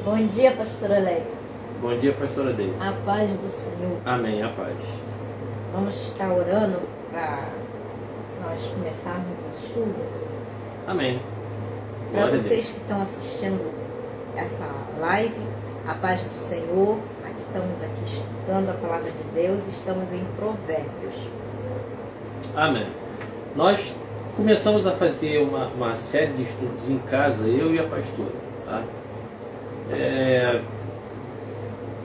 Bom dia, pastor Alex. Bom dia, pastora Deise. A paz do Senhor. Amém, a paz. Vamos estar orando para nós começarmos o estudo. Amém. Para Glória a vocês Deus. que estão assistindo essa live, a paz do Senhor. Aqui estamos aqui estudando a palavra de Deus, estamos em Provérbios. Amém. Nós começamos a fazer uma série de estudos em casa, eu e a pastora. Tá?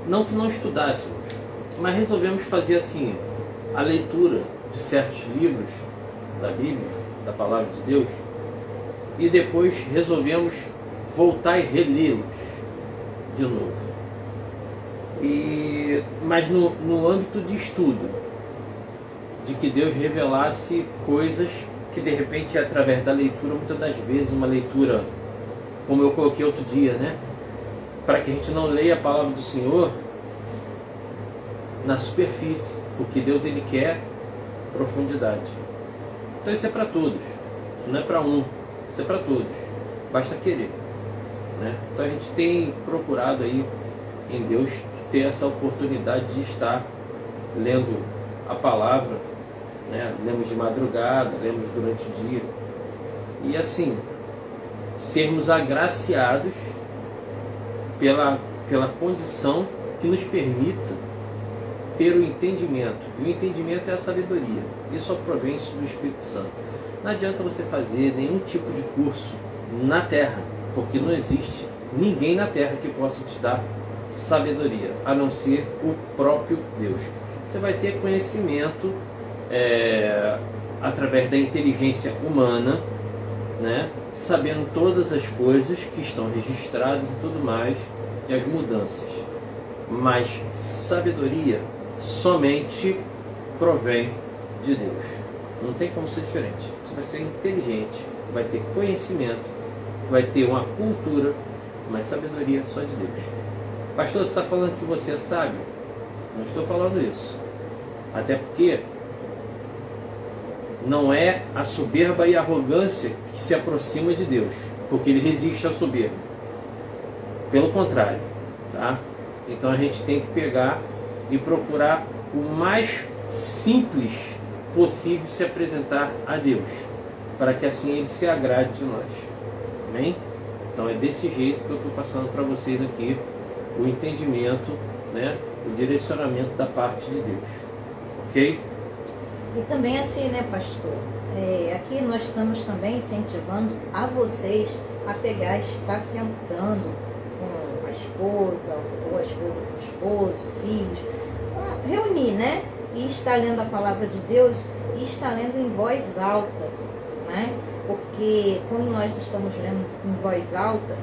Não que não estudássemos, mas resolvemos fazer assim, a leitura de certos livros da Bíblia, da Palavra de Deus, e depois resolvemos voltar e relê-los de novo. Mas no âmbito de estudo, de que Deus revelasse coisas que de repente através da leitura, muitas das vezes uma leitura, como eu coloquei outro dia, né? Para que a gente não leia a palavra do Senhor na superfície, porque Deus ele quer profundidade. Então isso é para todos, isso não é para um, isso é para todos, basta querer, né? Então a gente tem procurado aí em Deus ter essa oportunidade de estar lendo a palavra, né? Lemos de madrugada, lemos durante o dia, e assim sermos agraciados pela condição que nos permita ter o entendimento. E o entendimento é a sabedoria. Isso só provém do Espírito Santo. Não adianta você fazer nenhum tipo de curso na terra, porque não existe ninguém na terra que possa te dar sabedoria, a não ser o próprio Deus. Você vai ter conhecimento através da inteligência humana, né? Sabendo todas as coisas que estão registradas e tudo mais, e as mudanças. Mas sabedoria somente provém de Deus. Não tem como ser diferente. Você vai ser inteligente, vai ter conhecimento, vai ter uma cultura, mas sabedoria só de Deus. Pastor, você está falando que você é sábio? Não estou falando isso. Até porque não é a soberba e a arrogância que se aproxima de Deus, porque Ele resiste à soberba. Pelo contrário, tá? Então a gente tem que pegar e procurar o mais simples possível se apresentar a Deus, para que assim Ele se agrade de nós. Amém? Então é desse jeito que eu estou passando para vocês aqui o entendimento, né? O direcionamento da parte de Deus. Ok? E também assim, né, pastor? Aqui nós estamos também incentivando a vocês a pegar, estar sentando com a esposa, ou a esposa com o esposo, filhos, reunir, né? E estar lendo a palavra de Deus e estar lendo em voz alta, né? Porque quando nós estamos lendo em voz alta,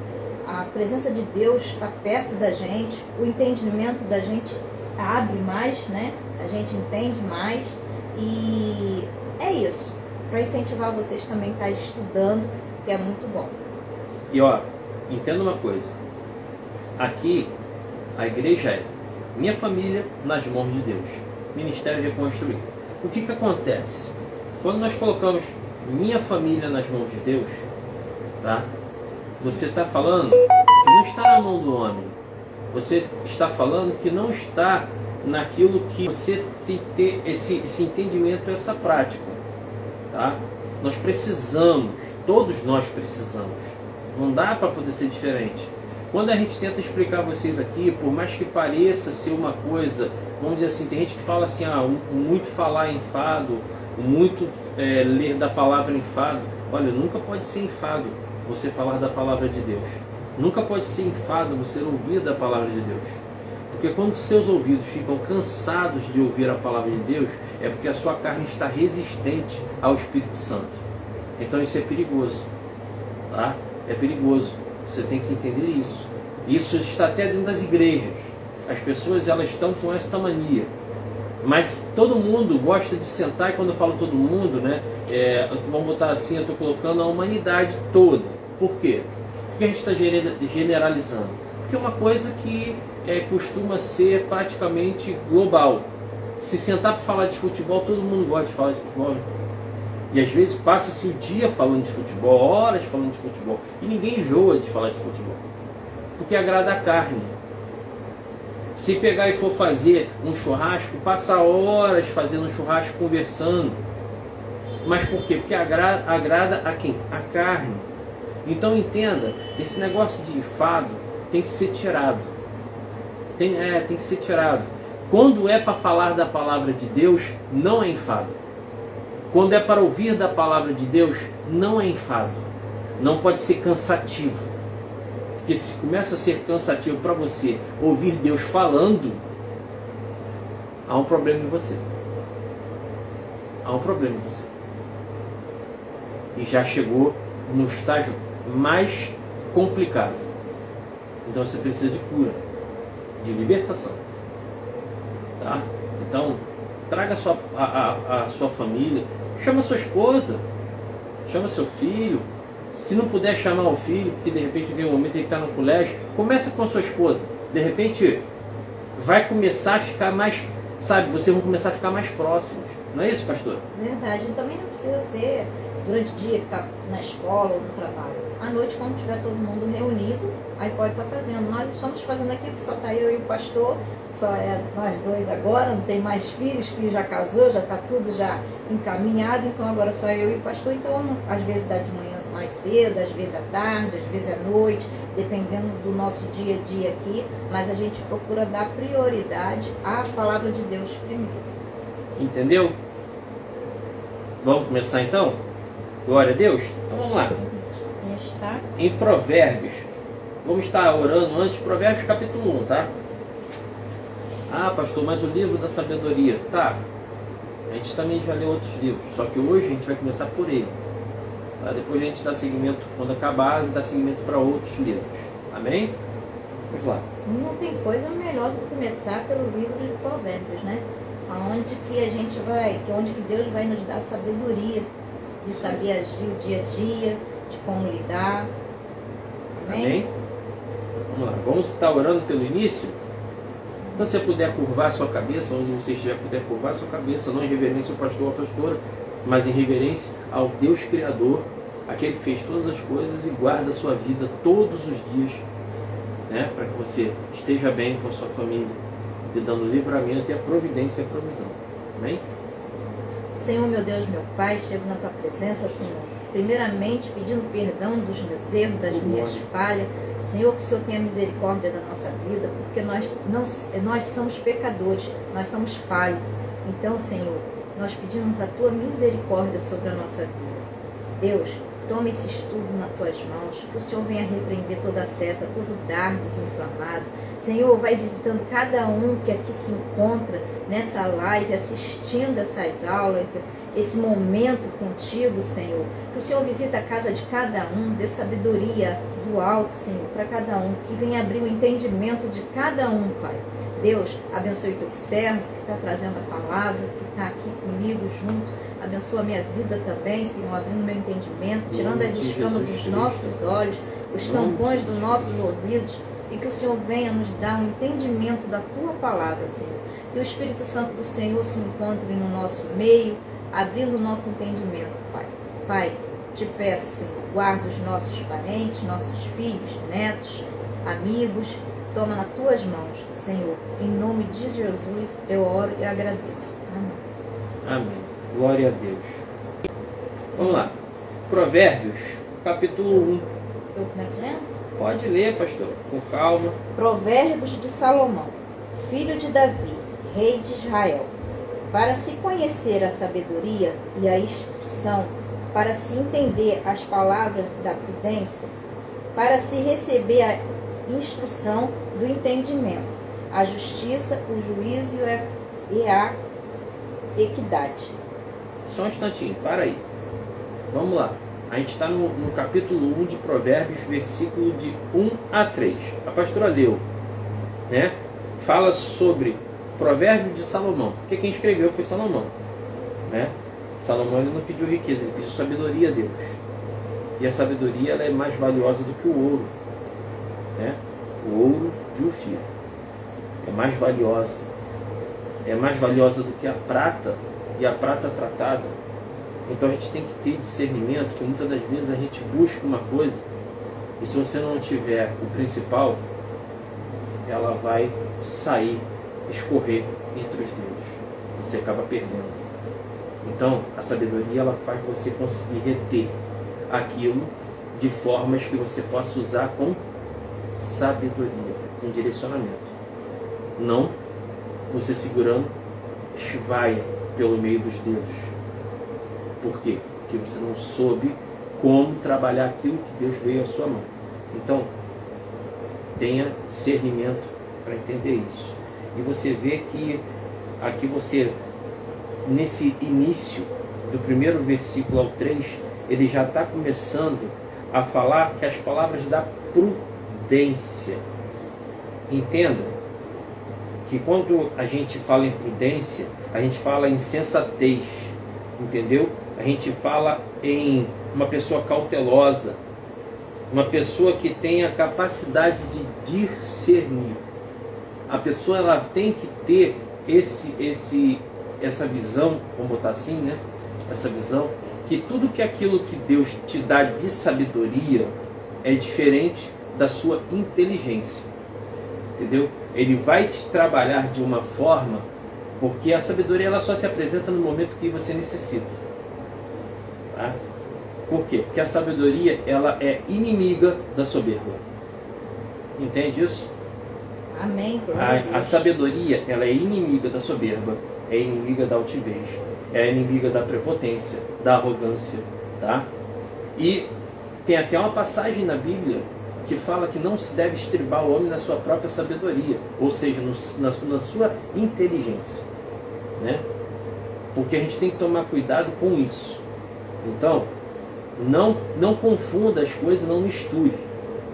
a presença de Deus está perto da gente, o entendimento da gente abre mais, né? A gente entende mais. E é isso, para incentivar vocês também a estar estudando, que é muito bom. E ó, entenda uma coisa, aqui a igreja é minha família nas mãos de Deus, Ministério Reconstruído. O que acontece? Quando nós colocamos minha família nas mãos de Deus, tá? Você está falando que não está na mão do homem, você está falando que não está naquilo que você tem que ter esse entendimento, essa prática, tá? Nós precisamos, todos nós precisamos, não dá para poder ser diferente. Quando a gente tenta explicar a vocês aqui, por mais que pareça ser uma coisa, vamos dizer assim, tem gente que fala assim, muito falar em fado, muito ler da palavra em fado. Olha, nunca pode ser enfado você falar da palavra de Deus, nunca pode ser enfado você ouvir da palavra de Deus. Porque quando seus ouvidos ficam cansados de ouvir a palavra de Deus, é porque a sua carne está resistente ao Espírito Santo. Então isso é perigoso, tá? É perigoso. Você tem que entender isso. Isso está até dentro das igrejas. As pessoas elas estão com esta mania. Mas todo mundo gosta de sentar, e quando eu falo todo mundo, né? Vamos botar assim, eu estou colocando a humanidade toda. Por quê? Porque a gente está generalizando. Porque é uma coisa que costuma ser praticamente global. Se sentar para falar de futebol, todo mundo gosta de falar de futebol, né? E às vezes passa-se o dia falando de futebol, horas falando de futebol, e ninguém enjoa de falar de futebol. porque agrada a carne. Se pegar e for fazer um churrasco, passa horas fazendo um churrasco, conversando. Mas por quê? Porque agrada a quem? A carne. Então entenda, esse negócio de enfado tem que ser tirado. Tem que ser tirado. Quando é para falar da palavra de Deus, não é enfado. Quando é para ouvir da palavra de Deus, não é enfado. Não pode ser cansativo. Porque se começa a ser cansativo para você ouvir Deus falando, há um problema em você. Há um problema em você. E já chegou no estágio mais complicado. Então você precisa de cura, de libertação. Tá? Então, traga a sua família, chama sua esposa, chama seu filho. Se não puder chamar o filho, porque de repente vem um momento em que está no colégio, começa com a sua esposa. De repente vai começar a ficar mais, vocês vão começar a ficar mais próximos. Não é isso, pastor? Verdade. E também não precisa ser durante o dia que está na escola ou no trabalho. À noite, quando tiver todo mundo reunido, aí pode estar fazendo. Nós estamos fazendo aqui, porque só está eu e o pastor, só é nós dois agora, não tem mais filhos, filho já casou, já está tudo já encaminhado, então agora só eu e o pastor. Então, às vezes dá de manhã mais cedo, às vezes à tarde, às vezes à noite, dependendo do nosso dia a dia aqui, mas a gente procura dar prioridade à palavra de Deus primeiro. Entendeu? Vamos começar então? Glória a Deus? Então vamos lá. Em Provérbios, vamos estar orando antes, Provérbios capítulo 1, tá? Ah, pastor, mas o livro da sabedoria, tá? A gente também já leu outros livros, só que hoje a gente vai começar por ele. Tá? Depois a gente dá seguimento, quando acabar, a gente dá seguimento para outros livros. Amém? Vamos lá. Não tem coisa melhor do que começar pelo livro de Provérbios, né? Onde que a gente vai, onde que Deus vai nos dar sabedoria de saber agir o dia a dia, de como lidar. Amém? Amém? Vamos lá. Vamos estar orando pelo início. Se você puder curvar sua cabeça, onde você estiver, puder curvar sua cabeça, não em reverência ao pastor ou à pastora, mas em reverência ao Deus Criador, aquele que fez todas as coisas e guarda a sua vida todos os dias, né, para que você esteja bem com a sua família, lhe dando livramento e a providência e a provisão. Amém? Senhor, meu Deus, meu Pai, chego na Tua presença, Senhor, primeiramente pedindo perdão dos meus erros, das minhas falhas. Senhor, que o Senhor tenha misericórdia da nossa vida, porque nós somos pecadores, nós somos falhos. Então, Senhor, nós pedimos a Tua misericórdia sobre a nossa vida. Deus, toma esse estudo nas Tuas mãos, que o Senhor venha repreender toda seta, todo dardo desinflamado. Senhor, vai visitando cada um que aqui se encontra nessa live, assistindo essas aulas, esse momento contigo, Senhor. Que o Senhor visita a casa de cada um, dê sabedoria do alto, Senhor, para cada um. Que venha abrir o entendimento de cada um, Pai. Deus, abençoe o Teu servo que está trazendo a palavra, que está aqui comigo junto. Abençoa a minha vida também, Senhor, abrindo meu entendimento, tirando as escamas dos nossos olhos, os tampões dos nossos ouvidos, e que o Senhor venha nos dar um entendimento da Tua palavra, Senhor. Que o Espírito Santo do Senhor se encontre no nosso meio, abrindo o nosso entendimento, Pai. Pai, te peço, Senhor, guarda os nossos parentes, nossos filhos, netos, amigos, toma nas Tuas mãos, Senhor. Em nome de Jesus, eu oro e agradeço. Amém. Amém. Glória a Deus. Vamos lá. Provérbios, capítulo 1. Eu começo lendo? Pode ler, pastor, com calma. Provérbios de Salomão, filho de Davi, rei de Israel. Para se conhecer a sabedoria e a instrução, para se entender as palavras da prudência, para se receber a instrução do entendimento, a justiça, o juízo e a equidade. Só um instantinho, para aí. Vamos lá. A gente está no capítulo 1 de Provérbios, versículo de 1 a 3. A pastora leu, né? Fala sobre Provérbio de Salomão. Porque quem escreveu foi Salomão, né? Salomão, ele não pediu riqueza, ele pediu sabedoria a Deus. E a sabedoria, ela é mais valiosa do que o ouro, né? O ouro de Ofir é mais valiosa. É mais valiosa do que a prata, e a prata tratada. Então a gente tem que ter discernimento, porque muitas das vezes a gente busca uma coisa E se você não tiver o principal, ela vai sair, escorrer entre os dedos. Você acaba perdendo. Então, a sabedoria ela faz você conseguir reter aquilo de formas que você possa usar com sabedoria, com direcionamento. Não você segurando esvaia pelo meio dos dedos. Por quê? Porque você não soube como trabalhar aquilo que Deus veio à sua mão. Então, tenha discernimento para entender isso. E você vê que aqui você, nesse início do primeiro versículo ao 3, ele já está começando a falar que as palavras da prudência. Entenda que quando a gente fala em prudência, a gente fala em sensatez, entendeu? A gente fala em uma pessoa cautelosa, uma pessoa que tem a capacidade de discernir. A pessoa ela tem que ter essa visão, vamos botar assim, né? Essa visão que tudo que aquilo que Deus te dá de sabedoria é diferente da sua inteligência, entendeu? Ele vai te trabalhar de uma forma, porque a sabedoria ela só se apresenta no momento que você necessita, tá? Por quê? Porque a sabedoria ela é inimiga da soberba. Entende isso? Amém. A sabedoria ela é inimiga da soberba, é inimiga da altivez, é inimiga da prepotência, da arrogância, tá? E tem até uma passagem na Bíblia que fala que não se deve estribar o homem na sua própria sabedoria, ou seja, na sua inteligência, né? Porque a gente tem que tomar cuidado com isso. Então, não confunda as coisas, não misture,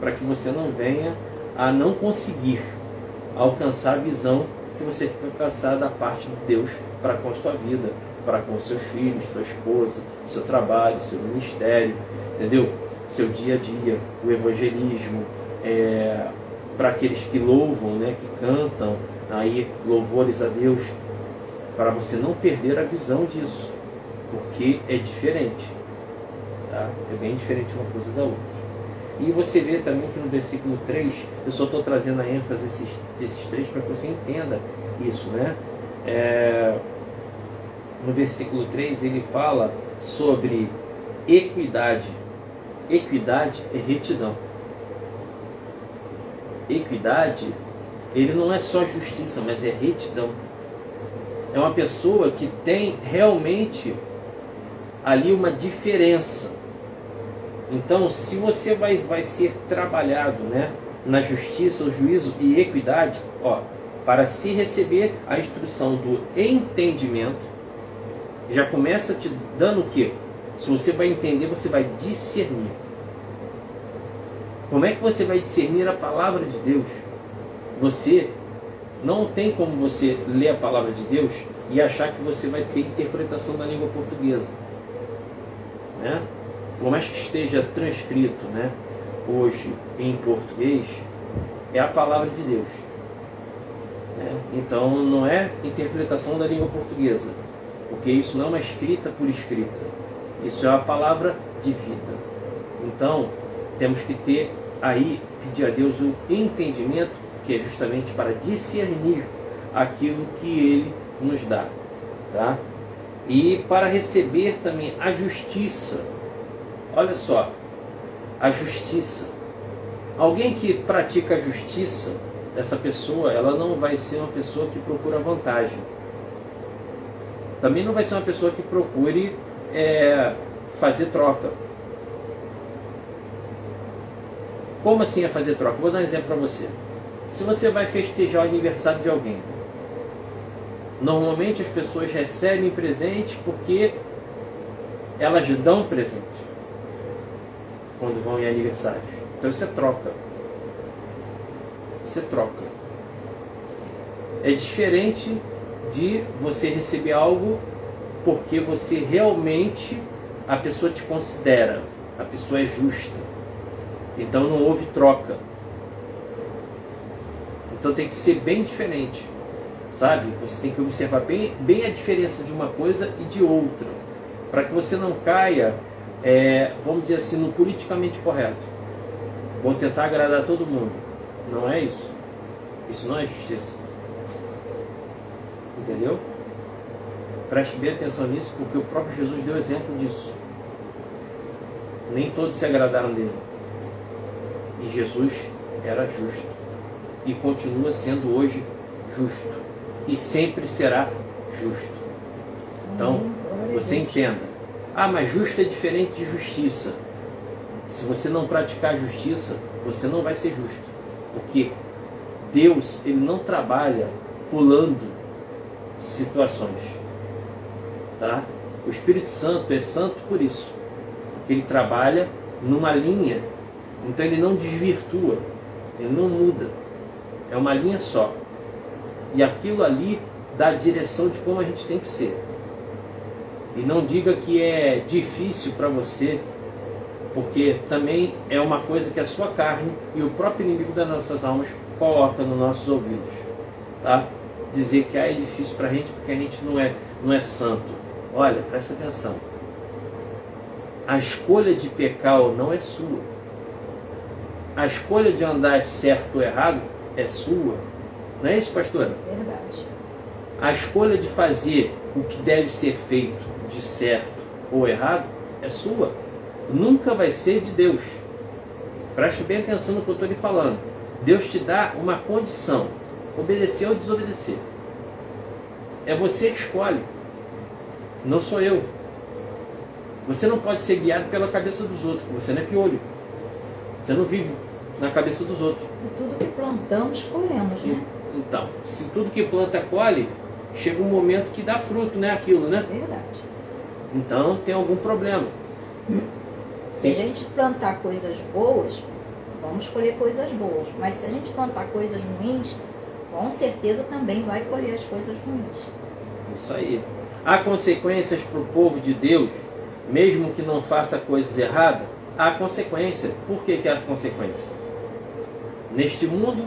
para que você não venha a não conseguir alcançar a visão que você tem que alcançar da parte de Deus para com a sua vida, para com seus filhos, sua esposa, seu trabalho, seu ministério, entendeu? Seu dia a dia, o evangelismo, para aqueles que louvam, né, que cantam aí louvores a Deus, para você não perder a visão disso, porque é diferente, tá? É bem diferente uma coisa da outra. E você vê também que no versículo 3, eu só estou trazendo a ênfase desses três para que você entenda isso, né? No versículo 3 ele fala sobre equidade. Equidade é retidão. Equidade, ele não é só justiça, mas é retidão. É uma pessoa que tem realmente ali uma diferença. Então, se você vai ser trabalhado, né, na justiça, o juízo e equidade, para se receber a instrução do entendimento, já começa te dando o quê? Se você vai entender, você vai discernir. Como é que você vai discernir a palavra de Deus? Você não tem como você ler a palavra de Deus e achar que você vai ter interpretação da língua portuguesa, né? Por mais que esteja transcrito, né, hoje em português, é a palavra de Deus, né? Então não é interpretação da língua portuguesa, porque isso não é uma escrita por escrita, isso é a palavra de vida. Então temos que ter aí, pedir a Deus o entendimento, que é justamente para discernir aquilo que Ele nos dá, tá? E para receber também a justiça. Olha só, a justiça. Alguém que pratica a justiça, essa pessoa, ela não vai ser uma pessoa que procura vantagem. Também não vai ser uma pessoa que procure fazer troca. Como assim é fazer troca? Vou dar um exemplo para você. Se você vai festejar o aniversário de alguém, normalmente as pessoas recebem presente porque elas dão presente quando vão em aniversários. Então isso é troca. Isso é troca. É diferente de você receber algo porque você realmente, a pessoa te considera, a pessoa é justa. Então não houve troca. Então tem que ser bem diferente, sabe? Você tem que observar bem a diferença de uma coisa e de outra, para que você não caia, vamos dizer assim, no politicamente correto. Vou tentar agradar todo mundo. Não é isso. Isso não é justiça. Entendeu? Preste bem atenção nisso, porque o próprio Jesus deu exemplo disso. Nem todos se agradaram dele. E Jesus era justo. E continua sendo hoje justo. E sempre será justo. Então, você entenda. Ah, mas justo é diferente de justiça. Se você não praticar a justiça, você não vai ser justo. Porque Deus, Ele não trabalha pulando situações. Tá? O Espírito Santo é santo por isso. Porque Ele trabalha numa linha. Então Ele não desvirtua. Ele não muda. É uma linha só. E aquilo ali dá a direção de como a gente tem que ser. E não diga que é difícil para você, porque também é uma coisa que a sua carne e o próprio inimigo das nossas almas coloca nos nossos ouvidos. Tá? Dizer que é difícil para a gente porque a gente não é santo. Olha, presta atenção. A escolha de pecar ou não é sua. A escolha de andar certo ou errado é sua. Não é isso, pastora? Verdade. A escolha de fazer o que deve ser feito de certo ou errado é sua. Nunca vai ser de Deus. Preste bem atenção no que eu estou lhe falando. Deus te dá uma condição. Obedecer ou desobedecer. É você que escolhe. Não sou eu. Você não pode ser guiado pela cabeça dos outros. Você não é piolho. Você não vive na cabeça dos outros. E tudo que plantamos, colhemos, né? Então, se tudo que planta colhe, chega um momento que dá fruto, né? Aquilo, né? Verdade. Então tem algum problema. Se a gente plantar coisas boas, vamos colher coisas boas. Mas se a gente plantar coisas ruins, com certeza também vai colher as coisas ruins. Isso aí. Há consequências para o povo de Deus, mesmo que não faça coisas erradas? Há consequência. Por que há consequência? Neste mundo,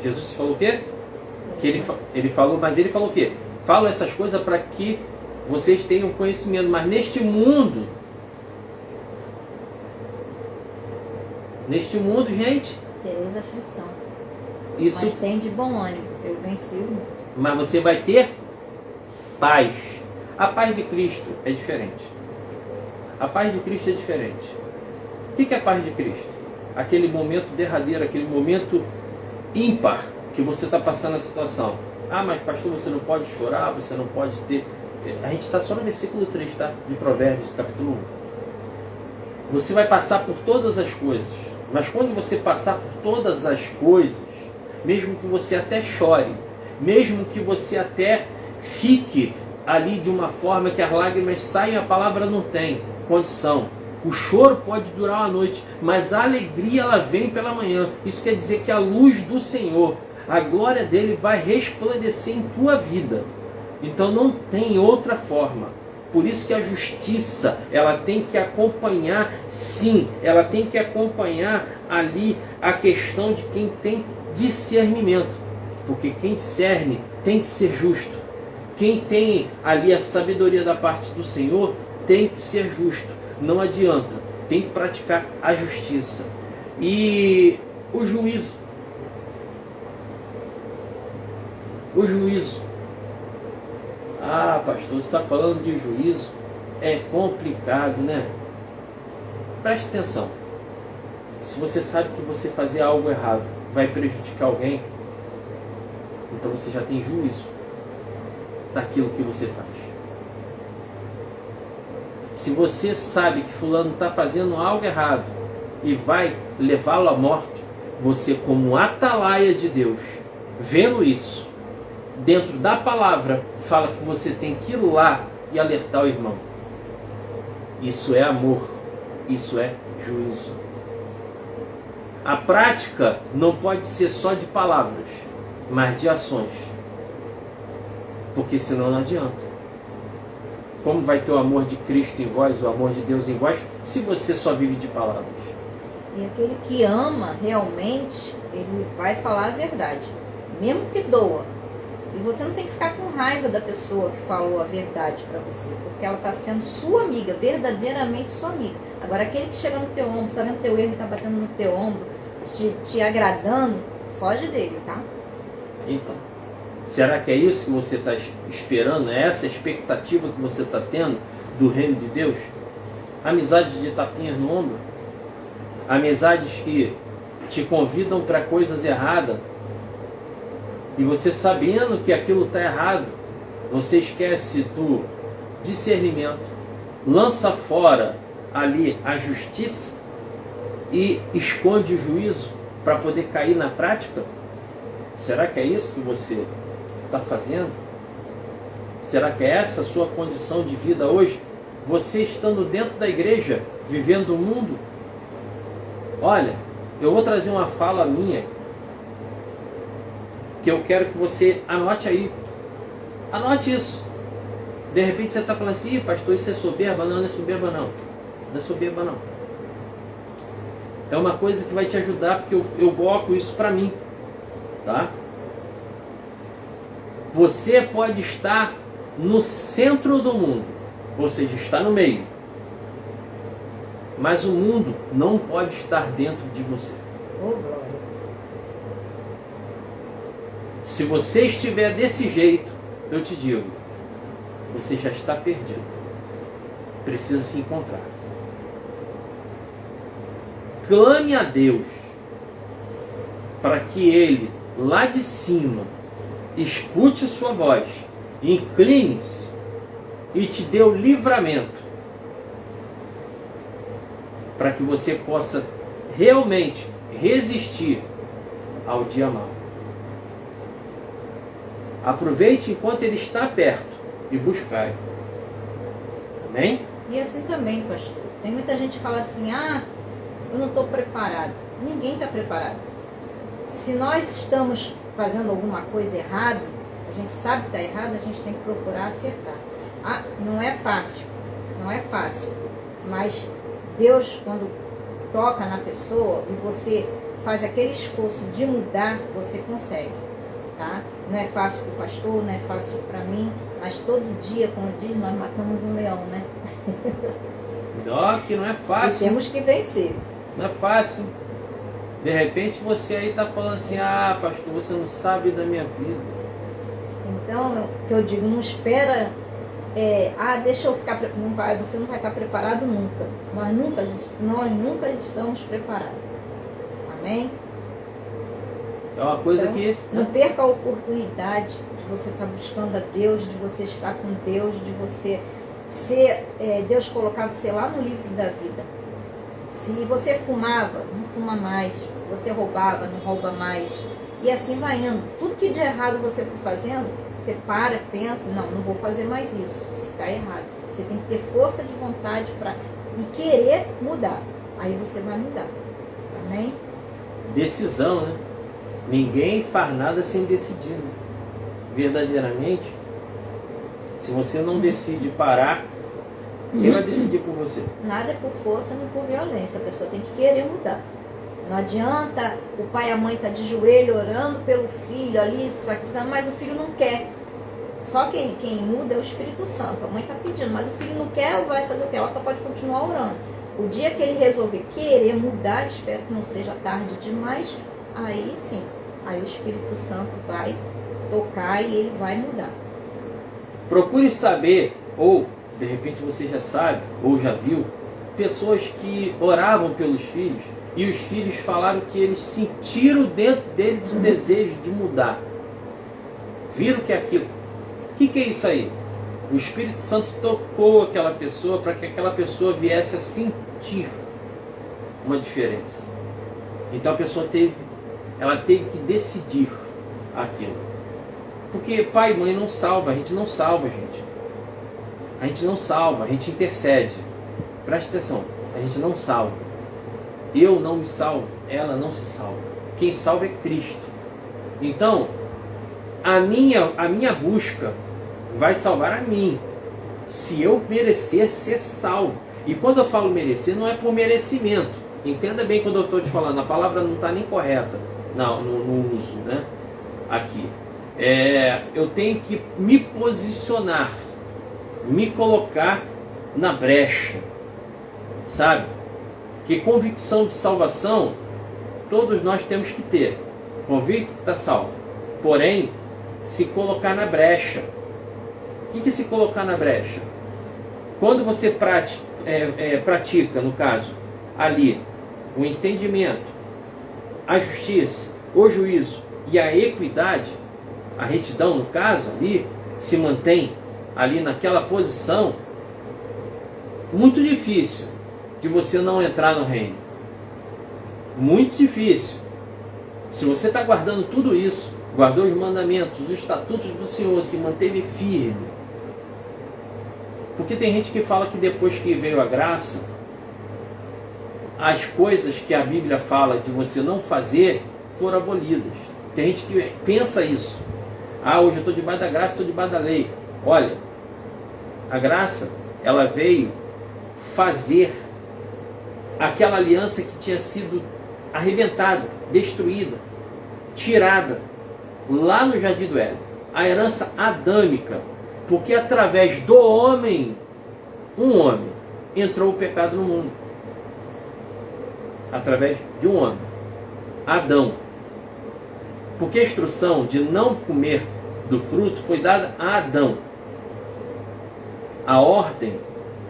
Jesus falou o quê? Que ele falou, mas ele falou o quê? Falo essas coisas para que vocês tenham conhecimento, mas neste mundo, gente, tereis aflição. Isso, mas tem de bom ânimo, eu venci o mundo. Mas você vai ter paz. A paz de Cristo é diferente. A paz de Cristo é diferente. O que é a paz de Cristo? Aquele momento derradeiro, aquele momento ímpar que você está passando a situação. Ah, mas pastor, você não pode chorar, você não pode ter... A gente está só no versículo 3, tá? De Provérbios, capítulo 1. Você vai passar por todas as coisas. Mas quando você passar por todas as coisas, mesmo que você até chore, mesmo que você até fique ali de uma forma que as lágrimas saem, a palavra não tem condição. O choro pode durar uma noite, mas a alegria ela vem pela manhã. Isso quer dizer que a luz do Senhor, a glória dele vai resplandecer em tua vida. Então não tem outra forma. Por isso que a justiça, ela tem que acompanhar, sim, ela tem que acompanhar ali a questão de quem tem discernimento. Porque quem discerne tem que ser justo. Quem tem ali a sabedoria da parte do Senhor tem que ser justo. Não adianta, tem que praticar a justiça. E o juízo. O juízo. Ah, pastor, você está falando de juízo? É complicado, né? Preste atenção. Se você sabe que você fazer algo errado vai prejudicar alguém, então você já tem juízo daquilo que você faz. Se você sabe que fulano está fazendo algo errado e vai levá-lo à morte, você, como atalaia de Deus, vendo isso, dentro da palavra, fala que você tem que ir lá e alertar o irmão. Isso é amor, isso é juízo. A prática não pode ser só de palavras, mas de ações. Porque senão não adianta. Como vai ter o amor de Cristo em vós, o amor de Deus em vós, se você só vive de palavras? E aquele que ama realmente, ele vai falar a verdade, mesmo que doa. E você não tem que ficar com raiva da pessoa que falou a verdade para você, porque ela está sendo sua amiga, verdadeiramente sua amiga. Agora, aquele que chega no teu ombro, tá vendo teu erro e tá batendo no teu ombro, te agradando, foge dele, tá? Então, será que é isso que você está esperando? É essa expectativa que você está tendo do reino de Deus? Amizade de tapinhas no ombro? Amizades que te convidam para coisas erradas e você, sabendo que aquilo está errado, você esquece do discernimento, lança fora ali a justiça e esconde o juízo para poder cair na prática? Será que é isso que você está fazendo? Será que é essa a sua condição de vida hoje? Você estando dentro da igreja, vivendo o mundo? Olha, eu vou trazer uma fala minha que eu quero que você anote aí. Anote isso. De repente você está falando assim: Ih, pastor, isso é soberba? Não, não é soberba não. Não é soberba não. É uma coisa que vai te ajudar, porque eu coloco isso para mim. Tá? Você pode estar no centro do mundo, ou seja, está no meio, mas o mundo não pode estar dentro de você. Oh, glória. Se você estiver desse jeito, eu te digo, você já está perdido. Precisa se encontrar. Clame a Deus para que Ele, lá de cima, escute a sua voz, incline-se e te dê o livramento para que você possa realmente resistir ao dia mau. Aproveite enquanto ele está perto e buscai. Amém? E assim também, pastor. Tem muita gente que fala assim: ah, eu não estou preparado. Ninguém está preparado. Se nós estamos fazendo alguma coisa errada, a gente sabe que está errado, a gente tem que procurar acertar. Ah, não é fácil. Não é fácil. Mas Deus, quando toca na pessoa e você faz aquele esforço de mudar, você consegue. Tá? Não é fácil para o pastor, não é fácil para mim, mas todo dia, como diz, nós matamos um leão, né? Não, que não é fácil. E temos que vencer. Não é fácil. De repente você aí está falando assim: ah, pastor, você não sabe da minha vida. Então, o que eu digo, não espera, deixa eu ficar, não vai, você não vai estar preparado nunca. Nós nunca estamos preparados. Amém? É uma coisa então, que... Não perca a oportunidade de você estar buscando a Deus, de você estar com Deus, de você ser, Deus colocar você lá no livro da vida. Se você fumava, não fuma mais. Se você roubava, não rouba mais. E assim vai indo. Tudo que de errado você for fazendo, você para, pensa: não vou fazer mais isso. Isso está errado. Você tem que ter força de vontade e querer mudar. Aí você vai mudar. Amém? Decisão, né? Ninguém faz nada sem decidir, né? Verdadeiramente, se você não decide parar, quem vai decidir por você? Nada é por força nem por violência. A pessoa tem que querer mudar. Não adianta o pai e a mãe estar de joelho orando pelo filho ali, sacrificando, mas o filho não quer. Só quem muda é o Espírito Santo. A mãe está pedindo, mas o filho não quer, vai fazer o quê? Ela só pode continuar orando. O dia que ele resolver querer mudar, espero que não seja tarde demais, aí sim, aí o Espírito Santo vai tocar e ele vai mudar. Procure saber, ou de repente você já sabe, ou já viu, pessoas que oravam pelos filhos e os filhos falaram que eles sentiram dentro deles o desejo de mudar. Viram que é aquilo. O que é isso aí? O Espírito Santo tocou aquela pessoa para que aquela pessoa viesse a sentir uma diferença. Então a pessoa teve que decidir aquilo. Porque pai e mãe não salva, a gente não salva, gente. A gente não salva, a gente intercede. Preste atenção, a gente não salva. Eu não me salvo, ela não se salva. Quem salva é Cristo. Então, a minha busca vai salvar a mim, se eu merecer ser salvo. E quando eu falo merecer, não é por merecimento. Entenda bem quando eu estou te falando, a palavra não está nem correta no uso, né? Aqui. Eu tenho que me posicionar, me colocar na brecha. sabe? Que convicção de salvação todos nós temos que ter. Convicto que está salvo. Porém, se colocar na brecha. O que é se colocar na brecha? Quando você pratica, no caso, ali, o entendimento, a justiça, o juízo e a equidade, a retidão, no caso, ali, se mantém ali naquela posição, muito difícil de você não entrar no reino. Muito difícil. Se você está guardando tudo isso, guardou os mandamentos, os estatutos do Senhor, se manteve firme. Porque tem gente que fala que depois que veio a graça, as coisas que a Bíblia fala de você não fazer foram abolidas. Tem gente que pensa isso. Ah, hoje eu estou debaixo da graça, estou debaixo da lei. Olha, a graça, ela veio fazer aquela aliança que tinha sido arrebentada, destruída, tirada lá no Jardim do Éden. A herança adâmica. Porque através do homem, um homem, entrou o pecado no mundo. Através de um homem, Adão. Porque a instrução de não comer do fruto foi dada a Adão. A ordem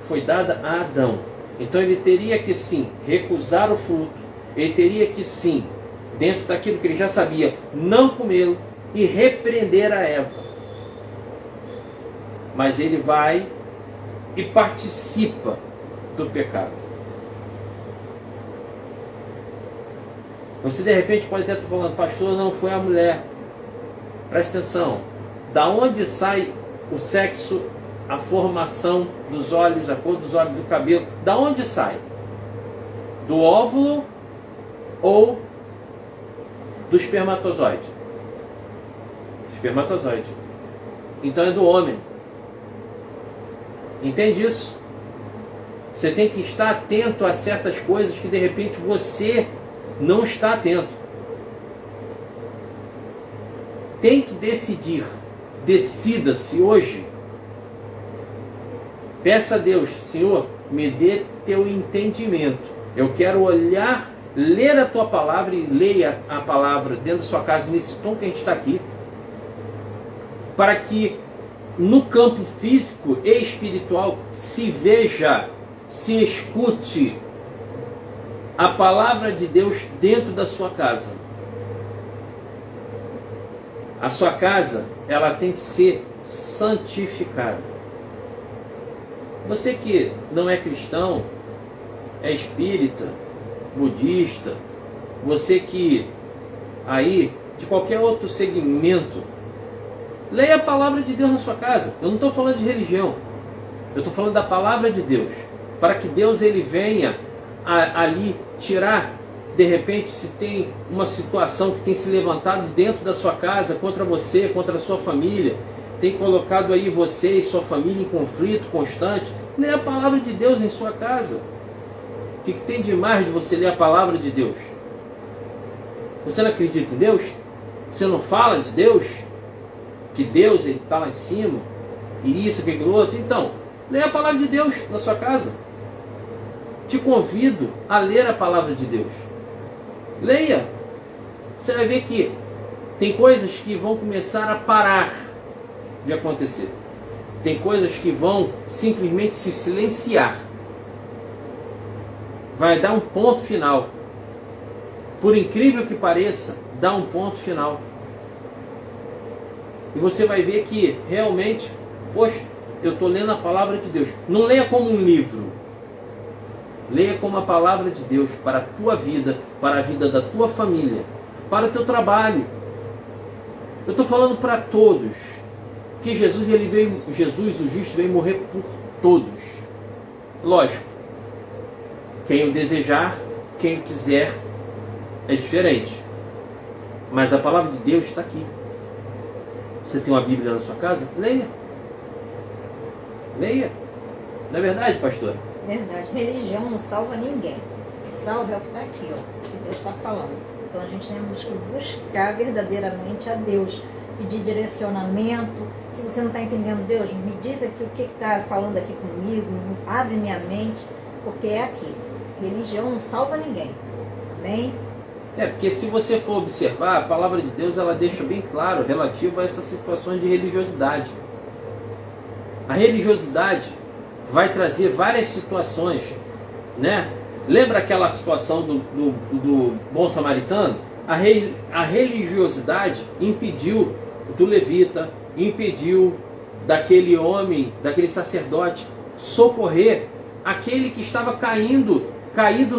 foi dada a Adão. Então ele teria que sim recusar o fruto. Ele teria que sim, dentro daquilo que ele já sabia, não comê-lo e repreender a Eva. Mas ele vai e participa do pecado. Você de repente pode até estar falando, pastor, não foi a mulher. Presta atenção. Da onde sai o sexo, a formação dos olhos, a cor dos olhos, do cabelo? Da onde sai? Do óvulo ou do espermatozoide? Espermatozoide. Então é do homem. Entende isso? Você tem que estar atento a certas coisas que de repente você não está atento. Tem que decidir. Decida-se hoje. Peça a Deus, Senhor, me dê teu entendimento. Eu quero olhar, ler a tua palavra e leia a palavra dentro da sua casa, nesse tom que a gente está aqui, para que no campo físico e espiritual se veja, se escute a palavra de Deus dentro da sua casa. A sua casa, ela tem que ser santificada. Você que não é cristão, é espírita, budista, você que aí, de qualquer outro segmento, leia a palavra de Deus na sua casa. Eu não estou falando de religião. Eu estou falando da palavra de Deus. Para que Deus ele venha ali tirar, de repente, se tem uma situação que tem se levantado dentro da sua casa, contra você, contra a sua família, tem colocado aí você e sua família em conflito constante, leia a palavra de Deus em sua casa. O que tem de mais de você ler a palavra de Deus? Você não acredita em Deus? Você não fala de Deus? Que Deus está lá em cima, e isso, aquilo, outro. Então, leia a palavra de Deus na sua casa. Te convido a ler a palavra de Deus. Leia. Você vai ver que tem coisas que vão começar a parar de acontecer. Tem coisas que vão simplesmente se silenciar. Vai dar um ponto final. Por incrível que pareça, dá um ponto final. E você vai ver que realmente, poxa, eu estou lendo a palavra de Deus. Não leia como um livro. Leia como a palavra de Deus para a tua vida, para a vida da tua família, para o teu trabalho. Eu estou falando para todos. Que Jesus, o justo, veio morrer por todos. Lógico. Quem o desejar, quem o quiser, é diferente. Mas a palavra de Deus está aqui. Você tem uma Bíblia na sua casa? Leia. Leia. Não é verdade, pastora? Verdade. Religião não salva ninguém. O que salva é o que está aqui, ó, que Deus está falando. Então a gente temos que buscar verdadeiramente a Deus, pedir direcionamento. Se você não está entendendo Deus, me diz aqui o que está falando aqui comigo, abre minha mente, porque é aqui. Religião não salva ninguém. Amém? Porque se você for observar, a palavra de Deus ela deixa bem claro relativo a essas situações de religiosidade. A religiosidade vai trazer várias situações, né? Lembra aquela situação do bom samaritano? A religiosidade impediu do levita, impediu daquele homem, daquele sacerdote, socorrer aquele que estava caído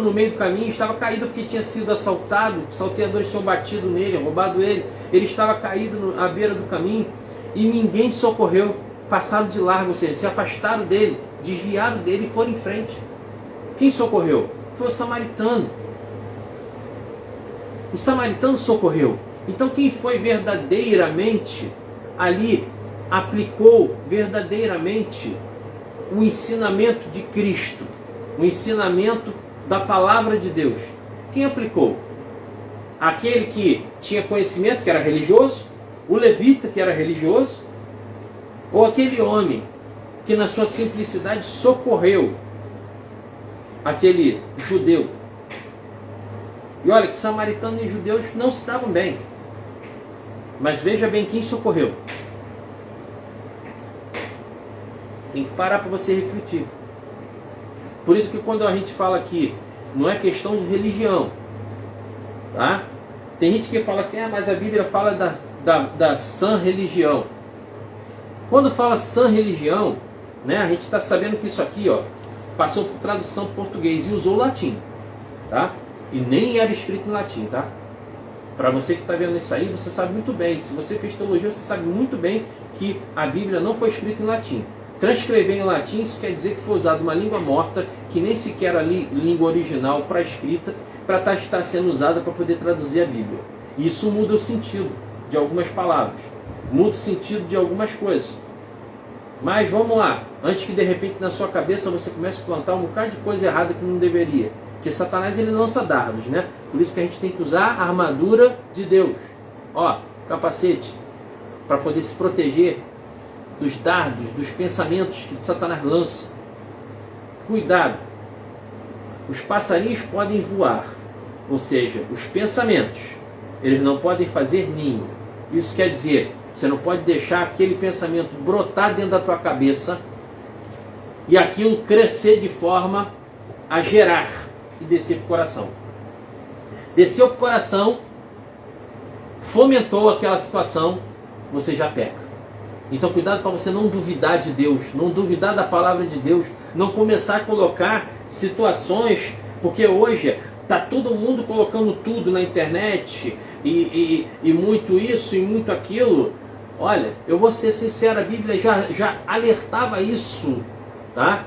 no meio do caminho, estava caído porque tinha sido assaltado, salteadores tinham batido nele, roubado ele estava caído à beira do caminho e ninguém socorreu, passaram de largo, ou seja, se afastaram dele, desviaram dele e foram em frente. Quem socorreu? Foi o samaritano. O samaritano socorreu. Então quem foi verdadeiramente ali, aplicou verdadeiramente o ensinamento de Cristo, o ensinamento da palavra de Deus. Quem aplicou? Aquele que tinha conhecimento, que era religioso, o levita, que era religioso, ou aquele homem que na sua simplicidade socorreu aquele judeu. E olha que samaritanos e judeus não se davam bem, mas veja bem quem socorreu. Tem que parar para você refletir. Por isso que quando a gente fala aqui, não é questão de religião, tá? Tem gente que fala assim, mas a Bíblia fala da sã religião. Quando fala sã religião, né, a gente está sabendo que isso aqui, ó, passou por tradução português e usou o latim, tá? E nem era escrito em latim, tá? Para você que está vendo isso aí, você sabe muito bem. Se você fez teologia, você sabe muito bem que a Bíblia não foi escrita em latim. Transcrever em latim, isso quer dizer que foi usada uma língua morta, que nem sequer a língua original para escrita, para estar sendo usada para poder traduzir a Bíblia. E isso muda o sentido de algumas palavras, muda o sentido de algumas coisas. Mas vamos lá, antes que de repente na sua cabeça você comece a plantar um bocado de coisa errada que não deveria. Porque Satanás ele lança dardos, né? Por isso que a gente tem que usar a armadura de Deus. Ó, capacete, para poder se proteger dos dardos, dos pensamentos que Satanás lança. Cuidado. Os passarinhos podem voar, ou seja, os pensamentos, eles não podem fazer ninho. Isso quer dizer, você não pode deixar aquele pensamento brotar dentro da tua cabeça e aquilo crescer de forma a gerar e descer para o coração. Desceu para o coração, fomentou aquela situação, você já peca. Então cuidado para você não duvidar de Deus, não duvidar da palavra de Deus, não começar a colocar situações, porque hoje está todo mundo colocando tudo na internet e muito isso e muito aquilo. Olha, eu vou ser sincero, a Bíblia já alertava isso, tá?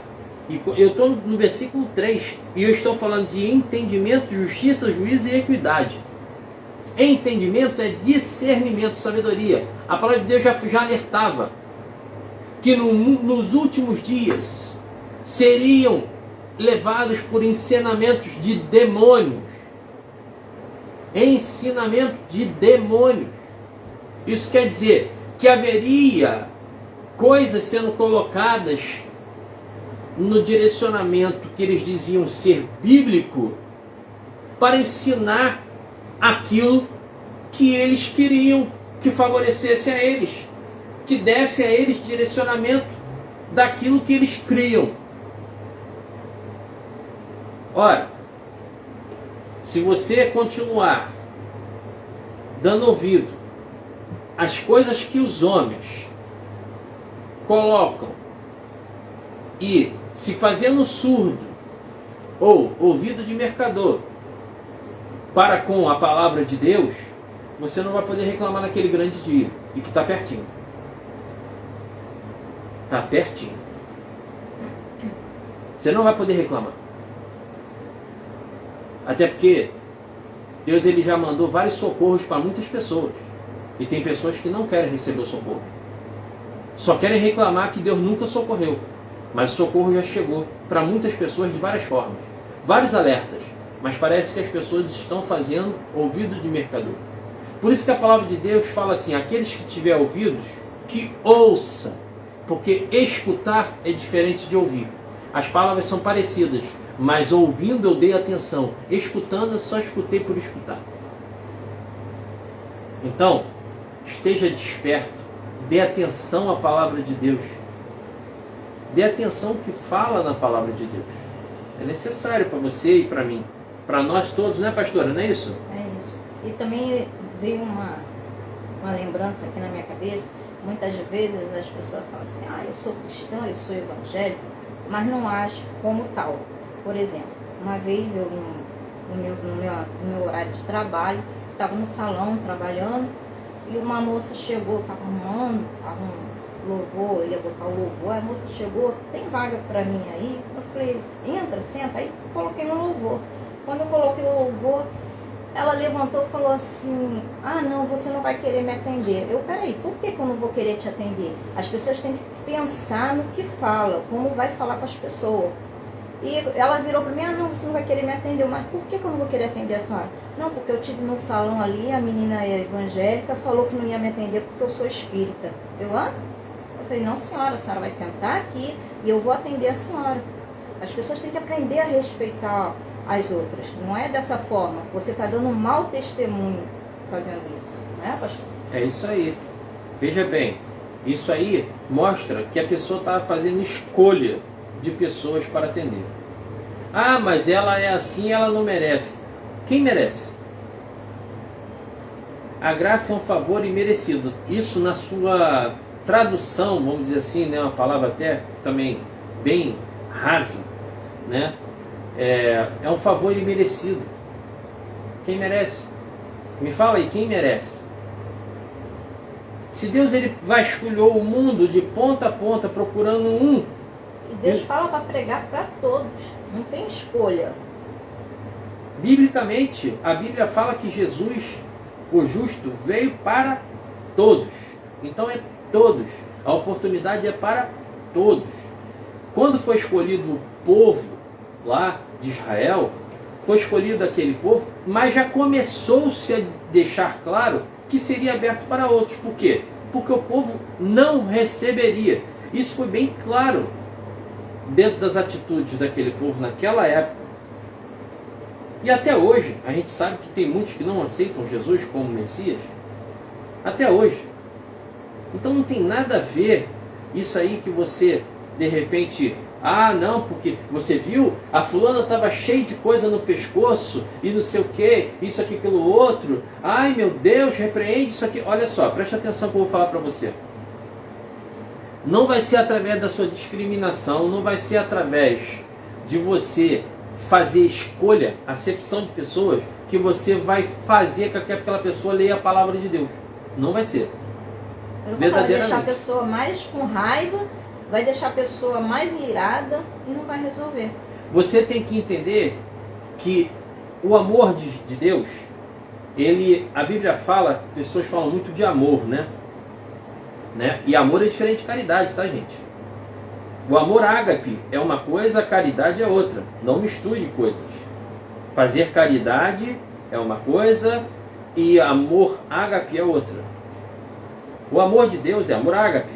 E eu estou no versículo 3 e eu estou falando de entendimento, justiça, juízo e equidade. Entendimento é discernimento, sabedoria. A palavra de Deus já alertava que nos últimos dias seriam levados por ensinamentos de demônios. Ensinamento de demônios. Isso quer dizer que haveria coisas sendo colocadas no direcionamento que eles diziam ser bíblico para ensinar aquilo que eles queriam que favorecesse a eles, que desse a eles direcionamento daquilo que eles criam. Ora, se você continuar dando ouvido às coisas que os homens colocam e se fazendo surdo ou ouvido de mercador para com a palavra de Deus, você não vai poder reclamar naquele grande dia, e que está pertinho. Está pertinho. Você não vai poder reclamar. Até porque Deus ele já mandou vários socorros para muitas pessoas. E tem pessoas que não querem receber o socorro. Só querem reclamar que Deus nunca socorreu. Mas o socorro já chegou para muitas pessoas de várias formas. Vários alertas. Mas parece que as pessoas estão fazendo ouvido de mercador. Por isso que a palavra de Deus fala assim, aqueles que tiver ouvidos, que ouça. Porque escutar é diferente de ouvir. As palavras são parecidas, mas ouvindo eu dei atenção, escutando eu só escutei por escutar. Então, esteja desperto, dê atenção à palavra de Deus, dê atenção ao que fala na palavra de Deus. É necessário para você e para mim, para nós todos, né, pastora? Não é isso? É isso. E também veio uma lembrança aqui na minha cabeça. Muitas vezes as pessoas falam assim: ah, eu sou cristã, eu sou evangélico, mas não age como tal. Por exemplo, uma vez eu, no meu horário de trabalho, estava no salão trabalhando e uma moça chegou, estava arrumando, estava um louvor, ia botar o louvor, a moça chegou: tem vaga para mim aí? Eu falei: entra, senta. Aí coloquei no louvor. Quando eu coloquei o louvor, ela levantou e falou assim: ah, não, você não vai querer me atender. Eu: peraí, por que eu não vou querer te atender? As pessoas têm que pensar no que fala, como vai falar com as pessoas. E ela virou para mim: ah, não, você não vai querer me atender. Mas por que eu não vou querer atender a senhora? Não, porque eu tive no salão ali, a menina evangélica falou que não ia me atender porque eu sou espírita. Eu falei: não, senhora, a senhora vai sentar aqui e eu vou atender a senhora. As pessoas têm que aprender a respeitar as outras. Não é dessa forma. Você está dando um mau testemunho fazendo isso. Não é, pastor? É isso aí. Veja bem, isso aí mostra que a pessoa está fazendo escolha de pessoas para atender. Ah, mas ela é assim, ela não merece. Quem merece? A graça é um favor imerecido. Isso na sua tradução, vamos dizer assim, né, uma palavra até também bem rasa, né? É um favor imerecido. Quem merece? Me fala aí, quem merece? Se Deus ele vasculhou o mundo de ponta a ponta procurando um, e Deus fala para pregar para todos, não tem escolha. Biblicamente, a Bíblia fala que Jesus, o justo, veio para todos. Então é todos. A oportunidade é para todos. Quando foi escolhido o povo lá de Israel, foi escolhido aquele povo, mas já começou-se a deixar claro que seria aberto para outros. Por quê? Porque o povo não receberia. Isso foi bem claro dentro das atitudes daquele povo naquela época. E até hoje, a gente sabe que tem muitos que não aceitam Jesus como Messias. Até hoje. Então não tem nada a ver isso aí que você, de repente, ah, não, porque você viu, a fulana estava cheia de coisa no pescoço e não sei o que, isso aqui, aquilo outro. Ai, meu Deus, repreende isso aqui. Olha só, preste atenção que eu vou falar para você. Não vai ser através da sua discriminação, não vai ser através de você fazer escolha, acepção de pessoas, que você vai fazer com que aquela pessoa leia a palavra de Deus. Não vai ser. Vai deixar a pessoa mais com raiva, vai deixar a pessoa mais irada e não vai resolver. Você tem que entender que o amor de Deus, a Bíblia fala, pessoas falam muito de amor, né? E amor é diferente de caridade, tá, gente? O amor ágape é uma coisa, a caridade é outra. Não misture coisas. Fazer caridade é uma coisa e amor ágape é outra. O amor de Deus é amor ágape.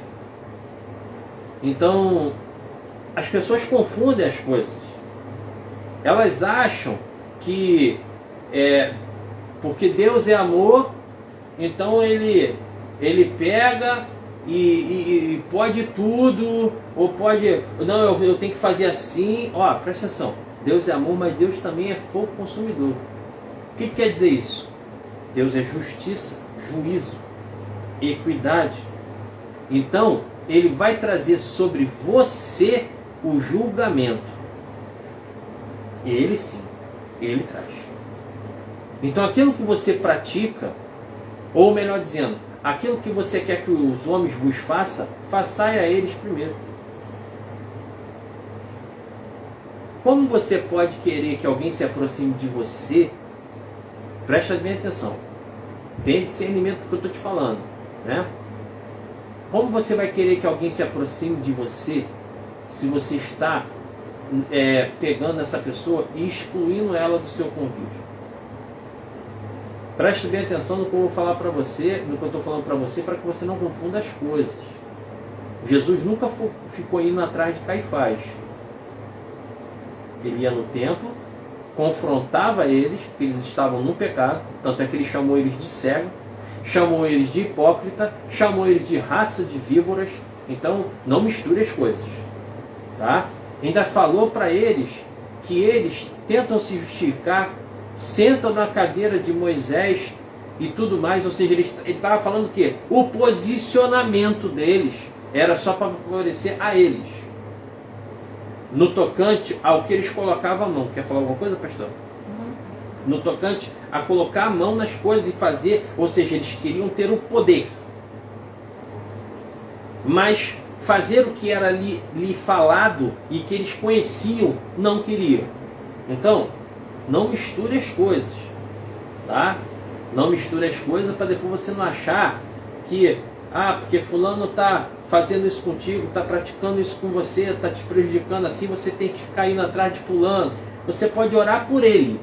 Então, as pessoas confundem as coisas. Elas acham que porque Deus é amor, então ele pega e pode tudo, ou pode, não, eu tenho que fazer assim. Ó, presta atenção, Deus é amor, mas Deus também é fogo consumidor. O que quer dizer isso? Deus é justiça, juízo, equidade. Então, ele vai trazer sobre você o julgamento. Ele sim, ele traz. Então aquilo que você pratica, ou melhor dizendo, aquilo que você quer que os homens vos façam, façai a eles primeiro. Como você pode querer que alguém se aproxime de você? Presta bem atenção. Tenha discernimento do que eu estou te falando, né? Como você vai querer que alguém se aproxime de você se você está pegando essa pessoa e excluindo ela do seu convívio? Preste bem atenção no que eu vou falar para você, no que eu estou falando para você, para que você não confunda as coisas. Jesus nunca ficou indo atrás de Caifás. Ele ia no templo, confrontava eles, porque eles estavam no pecado, tanto é que ele chamou eles de cego, chamou eles de hipócrita, chamou eles de raça de víboras. Então não misture as coisas, tá? Ainda falou para eles que eles tentam se justificar, sentam na cadeira de Moisés e tudo mais, ou seja, ele estava falando que o posicionamento deles era só para favorecer a eles, no tocante ao que eles colocavam a mão. Quer falar alguma coisa, pastor? No tocante a colocar a mão nas coisas e fazer, ou seja, eles queriam ter o poder, mas fazer o que era lhe falado e que eles conheciam, não queriam. Então, não misture as coisas, tá? Não misture as coisas para depois você não achar que, porque fulano está fazendo isso contigo, está praticando isso com você, está te prejudicando, assim você tem que ficar indo atrás de fulano. Você pode orar por ele.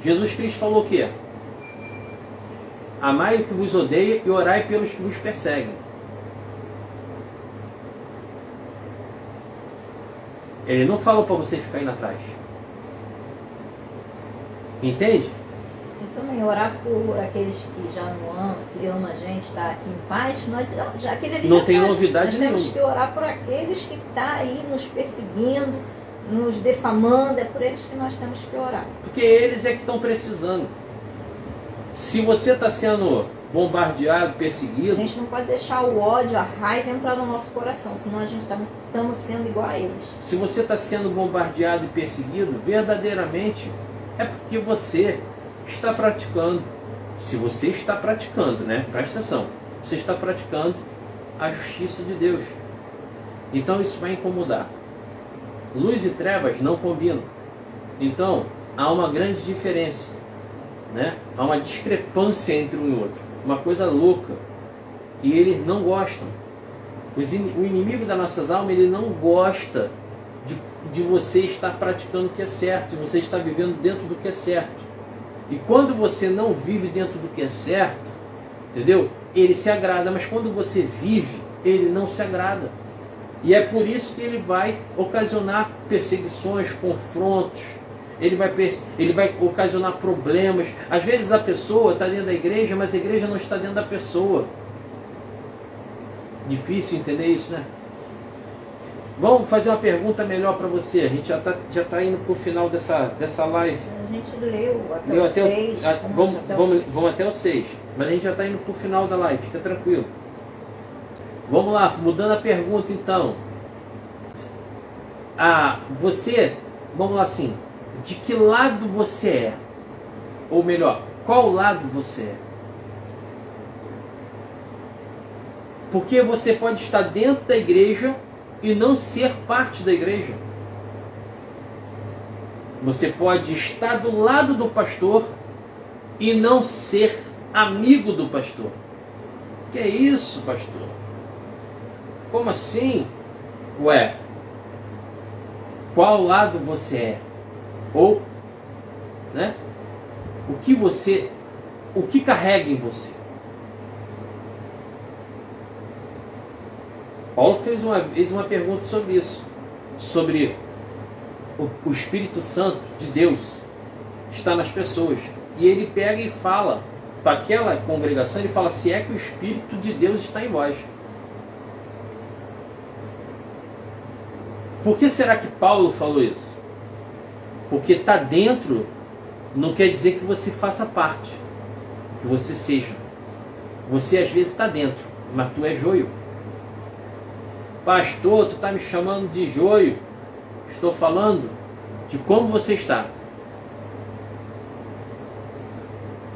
Jesus Cristo falou o quê? Amai o que vos odeia e orai pelos que vos perseguem. Ele não falou para você ficar indo atrás. Entende? E também orar por aqueles que já não amam, que amam a gente, está aqui em paz. Nós, já, aquele ali não já tem sabe. novidade nenhuma. Nós temos que orar por aqueles que estão aí nos perseguindo, nos defamando. É por eles que nós temos que orar. Porque eles é que estão precisando. Se você está sendo bombardeado, perseguido... A gente não pode deixar o ódio, a raiva entrar no nosso coração, senão a gente estamos sendo igual a eles. Se você está sendo bombardeado e perseguido, verdadeiramente é porque você está praticando. Se você está praticando, né? Presta atenção. Você está praticando a justiça de Deus. Então isso vai incomodar. Luz e trevas não combinam. Então há uma grande diferença, né? Há uma discrepância entre um e outro. Uma coisa louca. E eles não gostam. O inimigo das nossas almas, ele não gosta de você estar praticando o que é certo, de você estar vivendo dentro do que é certo. E quando você não vive dentro do que é certo, entendeu? Ele se agrada, mas quando você vive, ele não se agrada. E é por isso que ele vai ocasionar perseguições, confrontos, ele vai ocasionar problemas. Às vezes a pessoa está dentro da igreja, mas a igreja não está dentro da pessoa. Difícil entender isso, né? Vamos fazer uma pergunta melhor para você. A gente já tá indo para o final dessa live. A gente leu até o 6. Vamos até o 6. Mas a gente já está indo para o final da live. Fica tranquilo. Vamos lá, mudando a pergunta então. Vamos lá assim. De que lado você é? Ou melhor, qual lado você é? Porque você pode estar dentro da igreja e não ser parte da igreja. Você pode estar do lado do pastor e não ser amigo do pastor. Que é isso, pastor? Como assim? Ué, qual lado você é? Ou, né? O que carrega em você? Paulo fez uma pergunta sobre isso, sobre o Espírito Santo de Deus está nas pessoas. E ele pega e fala para aquela congregação, ele fala, se é que o Espírito de Deus está em vós. Por que será que Paulo falou isso? Porque está dentro não quer dizer que você faça parte, que você seja. Você às vezes está dentro, mas tu é joio. Pastor, tu está me chamando de joio. Estou falando de como você está.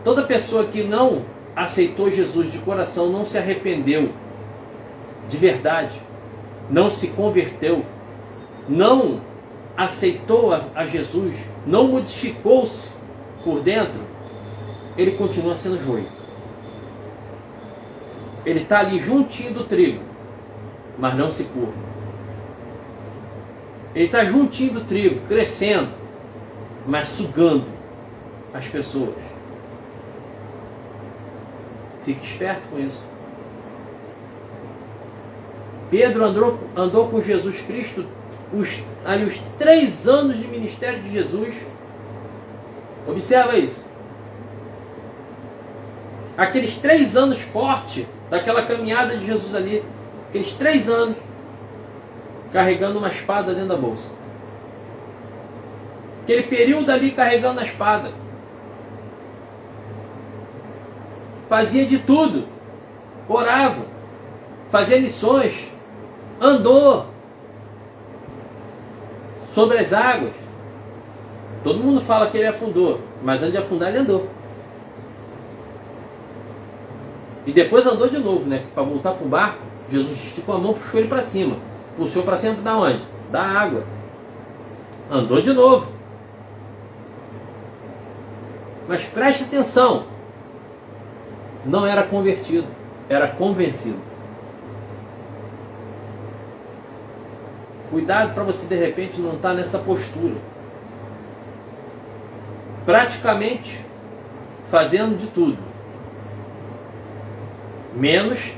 Toda pessoa que não aceitou Jesus de coração, não se arrependeu de verdade, não se converteu, não aceitou a Jesus, não modificou-se por dentro, ele continua sendo joio. Ele está ali juntinho do trigo, mas não se curva. Ele está juntinho do trigo, crescendo, mas sugando as pessoas. Fique esperto com isso. Pedro andou com Jesus Cristo os 3 anos de ministério de Jesus. Observa isso. Aqueles 3 anos fortes daquela caminhada de Jesus ali. Aqueles 3 anos carregando uma espada dentro da bolsa. Aquele período ali carregando a espada. Fazia de tudo. Orava. Fazia lições. Andou sobre as águas. Todo mundo fala que ele afundou, mas antes de afundar ele andou. E depois andou de novo, né? Para voltar para o barco, Jesus esticou a mão, puxou ele para cima. Puxou para cima da onde? Da água. Andou de novo. Mas preste atenção. Não era convertido, era convencido. Cuidado para você de repente não estar nessa postura. Praticamente fazendo de tudo, menos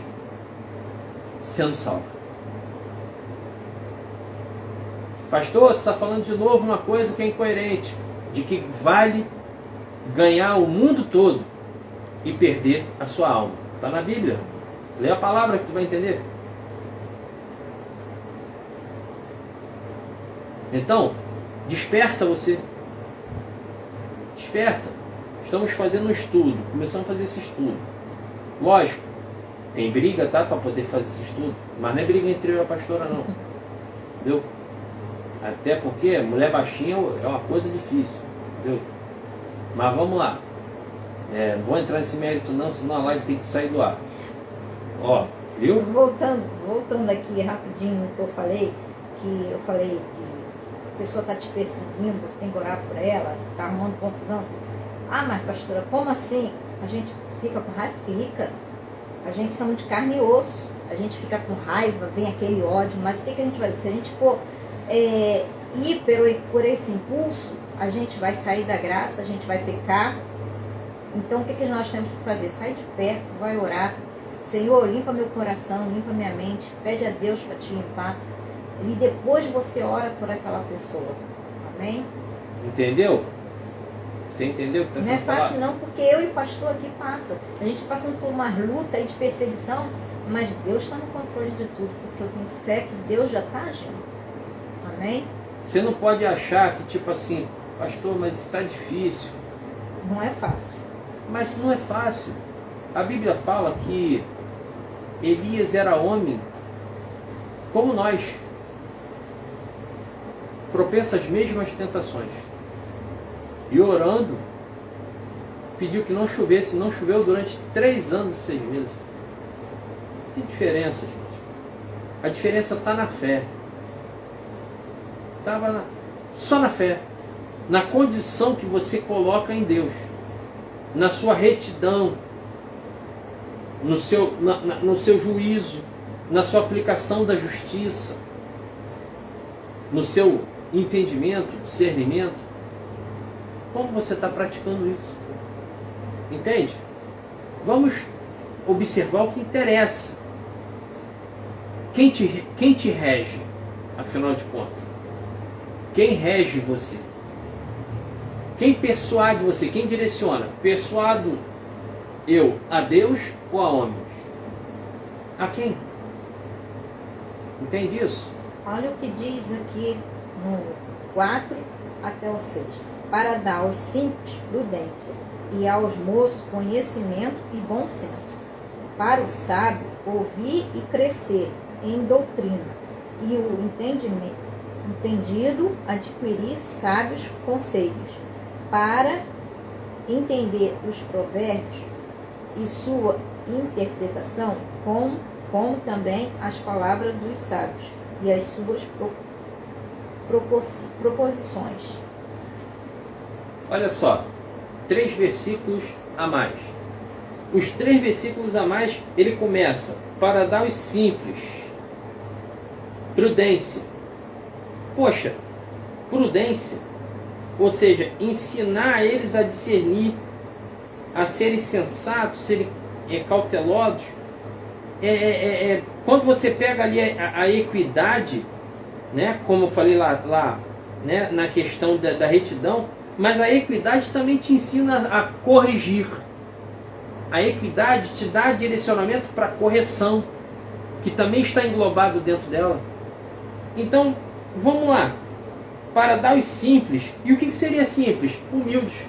sendo salvo. Pastor, você está falando de novo uma coisa que é incoerente, de que vale ganhar o mundo todo e perder a sua alma. Está na Bíblia. Lê a palavra que tu vai entender. Então, desperta você. Desperta. Estamos fazendo um estudo. Começamos a fazer esse estudo. Lógico, tem briga, tá? Para poder fazer esse estudo. Mas não é briga entre eu e a pastora, não. Entendeu? Até porque mulher baixinha é uma coisa difícil. Entendeu? Mas vamos lá. Não vou entrar nesse mérito não, senão a live tem que sair do ar. Ó, viu? Voltando aqui rapidinho no que eu falei que a pessoa está te perseguindo, você tem que orar por ela, está arrumando confusão. Assim. Ah, mas pastora, como assim? A gente fica com raiva? Fica. A gente somos de carne e osso. A gente fica com raiva, vem aquele ódio, mas o que a gente vai fazer? Se a gente for ir por esse impulso, a gente vai sair da graça, a gente vai pecar. Então o que nós temos que fazer? Sai de perto, vai orar. Senhor, limpa meu coração, limpa minha mente, pede a Deus para te limpar. E depois você ora por aquela pessoa. Amém? Entendeu? Você entendeu o que está sendo falado? Não é fácil não, porque eu e o pastor aqui passa. A gente passando por uma luta aí de perseguição, mas Deus está no controle de tudo, porque eu tenho fé que Deus já está agindo. Amém? Você não pode achar que tipo assim, pastor, mas está difícil. Não é fácil. Mas não é fácil. A Bíblia fala que Elias era homem como nós, propenso às mesmas tentações. E orando, pediu que não chovesse. Não choveu durante 3 anos e 6 meses. Tem diferença, gente. A diferença está na fé. Estava só na fé. Na condição que você coloca em Deus. Na sua retidão. No seu juízo. Na sua aplicação da justiça. No seu entendimento, discernimento. Como você está praticando isso? Entende? Vamos observar o que interessa. Quem te rege, afinal de contas? Quem rege você? Quem persuade você? Quem direciona? Persuado eu a Deus ou a homens? A quem? Entende isso? Olha o que diz aqui no 4 até o 6. Para dar aos simples prudência e aos moços conhecimento e bom senso. Para o sábio ouvir e crescer em doutrina, e o entendido adquirir sábios conselhos. Para entender os provérbios e sua interpretação, como também as palavras dos sábios e as suas proposições. Olha só, 3 versículos a mais. Os 3 versículos a mais, ele começa, para dar aos simples prudência. Poxa, prudência, ou seja, ensinar eles a discernir, a serem sensatos, serem cautelosos. Quando você pega ali a equidade, né? Como eu falei lá né? Na questão da retidão, mas a equidade também te ensina a corrigir. A equidade te dá direcionamento para correção, que também está englobado dentro dela. Então, vamos lá. Para dar os simples. E o que seria simples? Humildes.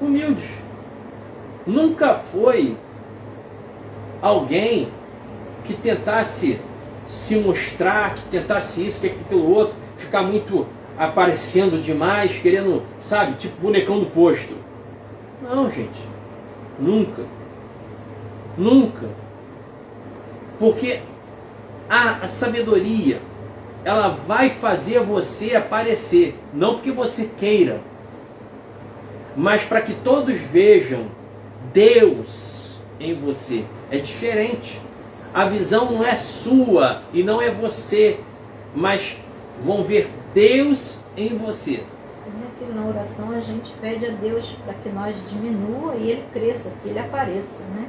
Humildes. Nunca foi alguém que tentasse se mostrar, que tentasse isso, que aquilo outro, ficar muito aparecendo demais, querendo, sabe, tipo bonecão do posto. Não, gente. Nunca. Nunca. Porque a sabedoria, ela vai fazer você aparecer, não porque você queira, mas para que todos vejam Deus em você. É diferente. A visão não é sua e não é você, mas vão ver Deus em você. Que na oração a gente pede a Deus para que nós diminua e Ele cresça, que Ele apareça, né?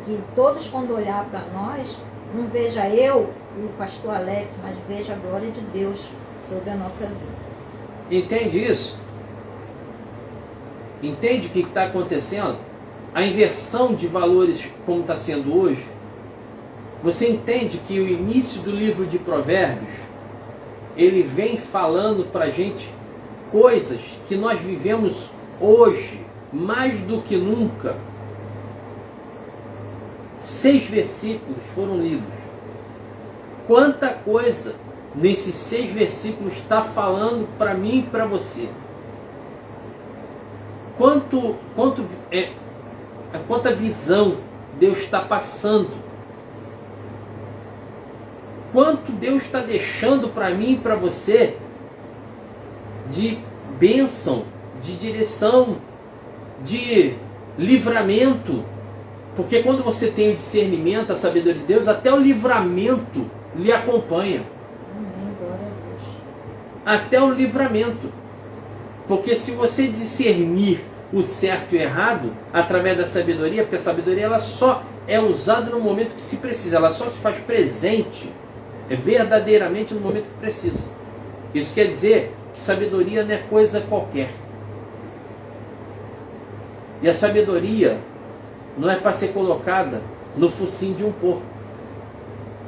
Que todos, quando olhar para nós, não veja eu e o pastor Alex, mas veja a glória de Deus sobre a nossa vida. Entende isso? Entende o que está acontecendo? A inversão de valores como está sendo hoje. Você entende que o início do livro de Provérbios, ele vem falando para a gente coisas que nós vivemos hoje, mais do que nunca. 6 versículos foram lidos. Quanta coisa nesses 6 versículos está falando para mim e para você. Quanta visão Deus está passando. Quanto Deus está deixando para mim e para você de bênção, de direção, de livramento. Porque quando você tem o discernimento, a sabedoria de Deus, até o livramento lhe acompanha. Amém, glória a Deus. Até o livramento. Porque se você discernir o certo e o errado, através da sabedoria, porque a sabedoria ela só é usada no momento que se precisa, ela só se faz presente verdadeiramente no momento que precisa. Isso quer dizer que sabedoria não é coisa qualquer. E a sabedoria não é para ser colocada no focinho de um porco.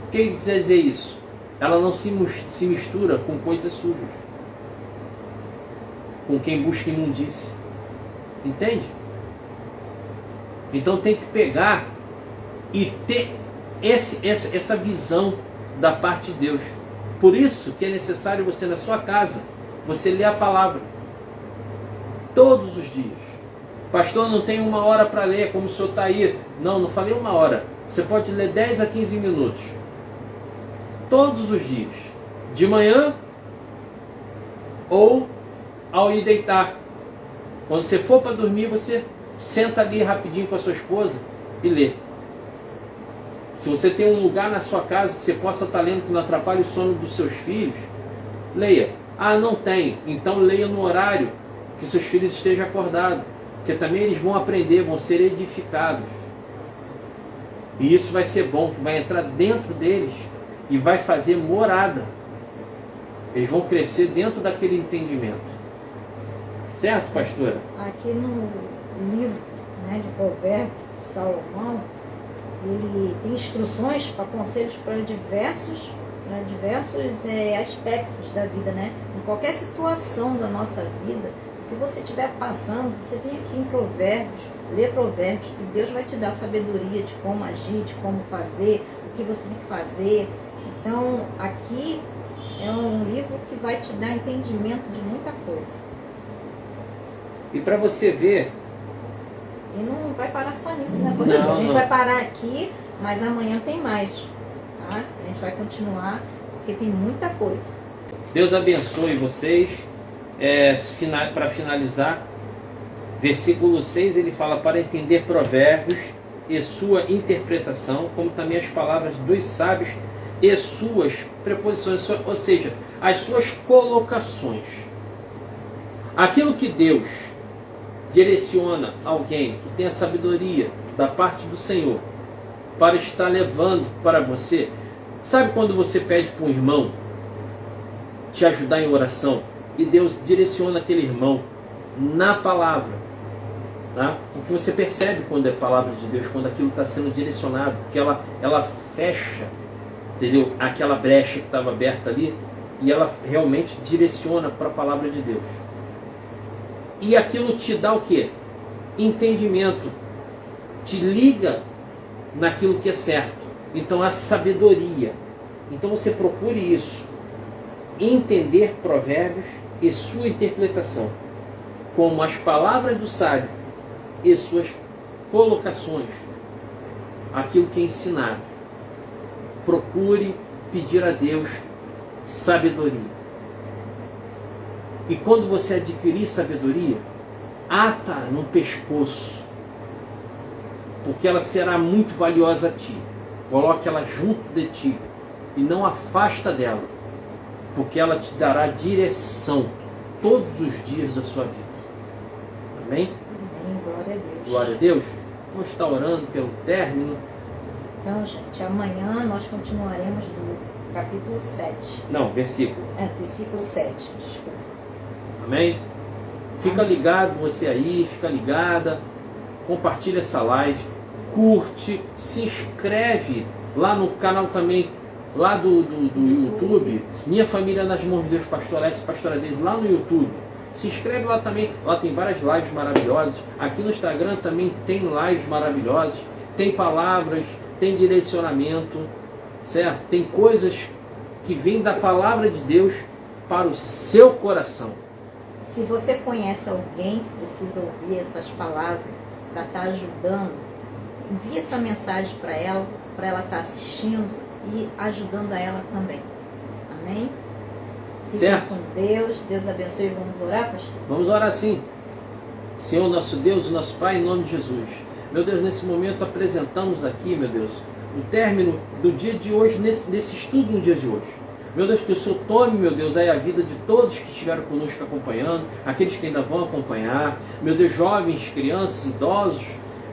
O que quer dizer isso? Ela não se mistura com coisas sujas, com quem busca imundície. Entende? Então tem que pegar e ter essa visão da parte de Deus. Por isso que é necessário você, na sua casa, você ler a palavra todos os dias. Pastor, não tem 1 hora para ler, como o senhor está aí. Não falei 1 hora. Você pode ler 10 a 15 minutos. Todos os dias. De manhã ou ao ir deitar. Quando você for para dormir, você senta ali rapidinho com a sua esposa e lê. Se você tem um lugar na sua casa que você possa estar lendo que não atrapalhe o sono dos seus filhos, leia. Ah, não tem. Então leia no horário que seus filhos estejam acordados. Porque também eles vão aprender, vão ser edificados. E isso vai ser bom, que vai entrar dentro deles e vai fazer morada. Eles vão crescer dentro daquele entendimento. Certo, pastora? Aqui no livro, né, de Provérbios de Salomão, ele tem instruções para conselhos para diversos aspectos da vida, né? Em qualquer situação da nossa vida que você estiver passando, você vem aqui em Provérbios, lê Provérbios, e Deus vai te dar sabedoria de como agir, de como fazer, o que você tem que fazer. Então, aqui é um livro que vai te dar entendimento de muita coisa. E para você ver... E não vai parar só nisso, né, pastor? Não, a gente não. vai parar aqui, mas amanhã tem mais. Tá? A gente vai continuar, porque tem muita coisa. Deus abençoe vocês. Para finalizar, versículo 6, ele fala para entender provérbios e sua interpretação, como também as palavras dos sábios e suas preposições, ou seja, as suas colocações. Aquilo que Deus direciona alguém que tem a sabedoria da parte do Senhor, para estar levando para você. Sabe quando você pede para um irmão te ajudar em oração e Deus direciona aquele irmão na palavra, tá? Porque você percebe quando é palavra de Deus, quando aquilo está sendo direcionado, porque ela fecha, entendeu? Aquela brecha que estava aberta ali e ela realmente direciona para a palavra de Deus. E aquilo te dá o quê? Entendimento, te liga naquilo que é certo. Então a sabedoria. Então você procure isso, entender provérbios e sua interpretação, como as palavras do sábio e suas colocações, aquilo que é ensinado. Procure pedir a Deus sabedoria. E quando você adquirir sabedoria, ata no pescoço, porque ela será muito valiosa a ti. Coloque ela junto de ti e não afasta dela, porque ela te dará direção todos os dias da sua vida. Amém? Amém. Glória a Deus. Glória a Deus. Vamos estar orando pelo término. Então, gente, amanhã nós continuaremos do capítulo 7. Não, versículo. Versículo 7, desculpa. Amém? Fica ligado você aí, fica ligada. Compartilha essa live. Curte, se inscreve lá no canal também, lá do YouTube, Minha Família nas Mãos de Deus, Pastor Alex, Pastora Deise, lá no YouTube. Se inscreve lá também, lá tem várias lives maravilhosas. Aqui no Instagram também tem lives maravilhosas, tem palavras, tem direcionamento, certo? Tem coisas que vêm da palavra de Deus para o seu coração. Se você conhece alguém que precisa ouvir essas palavras para estar ajudando, envie essa mensagem para ela estar assistindo e ajudando a ela também. Amém? Fiquem com Deus. Deus abençoe. Vamos orar, pastor? Vamos orar sim. Senhor, nosso Deus, nosso Pai, em nome de Jesus. Meu Deus, nesse momento apresentamos aqui, meu Deus, o término do dia de hoje, nesse estudo no dia de hoje. Meu Deus, que o Senhor tome, meu Deus, aí a vida de todos que estiveram conosco acompanhando, aqueles que ainda vão acompanhar, meu Deus, jovens, crianças, idosos.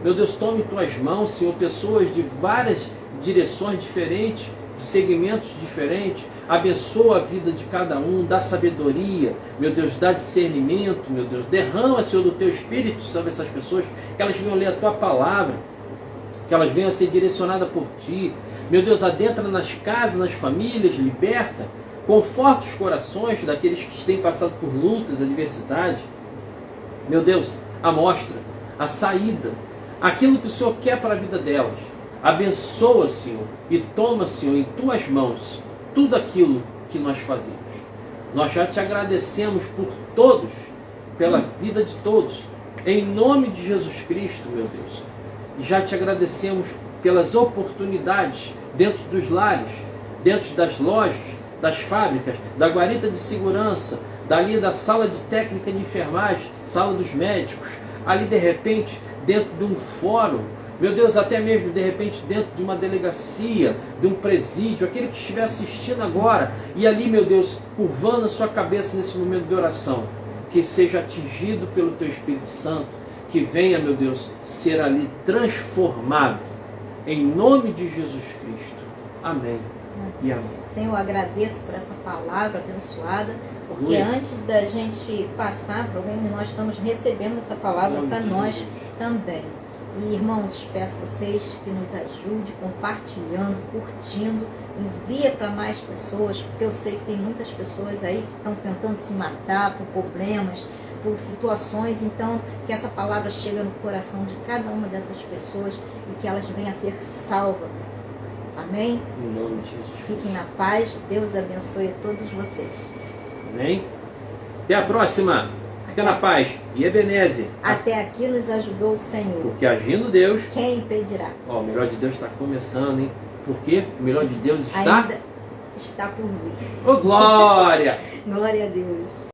Meu Deus, tome em tuas mãos, Senhor, pessoas de várias direções diferentes, de segmentos diferentes. Abençoa a vida de cada um, dá sabedoria, meu Deus, dá discernimento, meu Deus. Derrama, Senhor, do teu Espírito sobre essas pessoas, que elas venham ler a tua palavra, que elas venham a ser direcionadas por ti. Meu Deus, adentra nas casas, nas famílias, liberta, conforta os corações daqueles que têm passado por lutas, adversidade. Meu Deus, a mostra, a saída, aquilo que o Senhor quer para a vida delas. Abençoa, Senhor, e toma, Senhor, em tuas mãos tudo aquilo que nós fazemos. Nós já te agradecemos por todos, pela vida de todos, em nome de Jesus Cristo, meu Deus. E já te agradecemos pelas oportunidades dentro dos lares, dentro das lojas, das fábricas, da guarita de segurança, dali da sala de técnica de enfermagem, sala dos médicos, ali de repente dentro de um fórum, meu Deus, até mesmo de repente dentro de uma delegacia, de um presídio, aquele que estiver assistindo agora, e ali, meu Deus, curvando a sua cabeça nesse momento de oração, que seja atingido pelo Teu Espírito Santo, que venha, meu Deus, ser ali transformado, em nome de Jesus Cristo. Amém e amém. Senhor, eu agradeço por essa palavra abençoada, porque antes da gente passar para alguém, nós estamos recebendo essa palavra para nós também. E, irmãos, peço a vocês que nos ajudem compartilhando, curtindo, envia para mais pessoas, porque eu sei que tem muitas pessoas aí que estão tentando se matar por problemas, por situações. Então, que essa palavra chegue no coração de cada uma dessas pessoas e que elas venham a ser salvas. Amém? Em nome de Jesus. Fiquem na paz. Deus abençoe a todos vocês. Amém? Até a próxima. Fica na paz. E Ebenezer. Até aqui nos ajudou o Senhor. Porque agindo Deus... Quem impedirá? Ó, o melhor de Deus está começando, hein? Porque o melhor de Deus está... Ainda está por vir. Ô, glória! Glória a Deus.